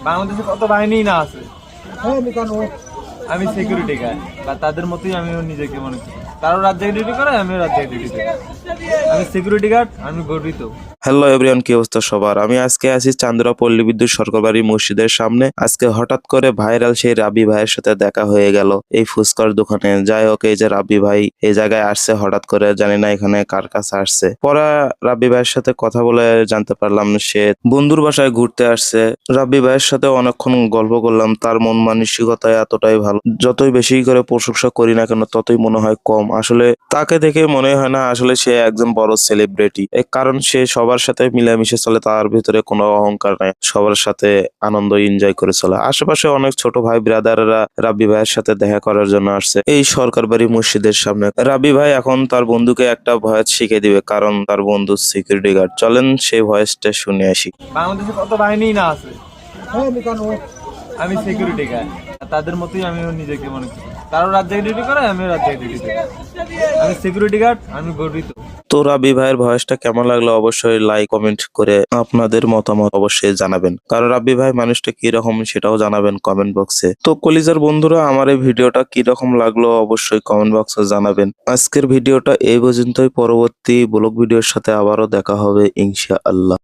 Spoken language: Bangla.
বাংলাদেশে কত বাহিনী না আছে। আমি সিকিউরিটি গার্ড বা তাদের মতোই আমিও নিজেকে মনে করি। কারো রাজ্যে ডিউটি করে, আমিও রাজ্যে ডিউটি করি। আমি সিকিউরিটি গার্ড, আমি গর্বিত। হ্যালো এভরিওয়ান, কি অবস্থা সবার? আমি আজকে আছি চান্দুরা পল্লী বিদ্যুৎ সরকারবাড়ি মসজিদের সামনে। আজকে হঠাৎ করে ভাইরাল সেই রাব্বি ভাইয়ের সাথে দেখা হয়ে গেল এই ফুচকার দোকানে। যাই হোক, এই যে রাব্বি ভাই এই জায়গায় আসছে হঠাৎ করে, জানি না এখানে কার কাছে আসছে। পরে রাব্বি ভাইয়ের সাথে কথা বলে জানতে পারলাম সে বন্ধুর বাসায় ঘুরতে আসছে। রাব্বি ভাইয়ের সাথে অনেকক্ষণ গল্প করলাম। তার মন মানসিকতা এতটাই ভালো, যতই বেশি করে প্রশংসা করি না কেন ততই মনে হয় কম। আসলে তাকে দেখে মনে হয় না আসলে সে একজন বড় সেলিব্রিটি, কারণ সে সবার সাথে মিলেমিশে চলে, তার ভিতরে কোনো অহংকার নাই, সবার সাথে আনন্দ এনজয় করে চলে। আশেপাশে অনেক ছোট ভাই ব্রাদাররা রাব্বি ভাইয়ের সাথে দেখা করার জন্য আসছে এই সরকার বাড়ি মসজিদের সামনে। রাব্বি ভাই এখন তার বন্ধুকে একটা ভয়েস শিখে দিবে, কারণ তার বন্ধু সিকিউরিটি গার্ড। চলেন সেই ভয়েসটা শুনে আসি। বাংলাদেশে কত বাহিনী না আছে। আমি সিকিউরিটি গার্ড, তাদের মতোই আমিও নিজেকে মনে করি। কারো রাজ্যে ডিউটি করে, আমিও রাজ্যে ডিউটি করি। আমি সিকিউরিটি গার্ড, আমি গর্বিত। তো রাব্বি ভাইয়ের ভয়েসটা কেমন লাগলো অবশ্যই লাইক কমেন্ট করে আপনাদের মতামত অবশ্যই জানাবেন, কারণ রাব্বি ভাই মানুষটা কি রকম সেটাও জানাবেন কমেন্ট বক্সে। তো কলিজার বন্ধুরা, আমার এই ভিডিওটা কি রকম লাগলো অবশ্যই কমেন্ট বক্সে জানাবেন। আজকের ভিডিওটা এই পর্যন্তই। পরবর্তী ব্লগ ভিডিওর সাথে আবারও দেখা হবে ইনশাআল্লাহ।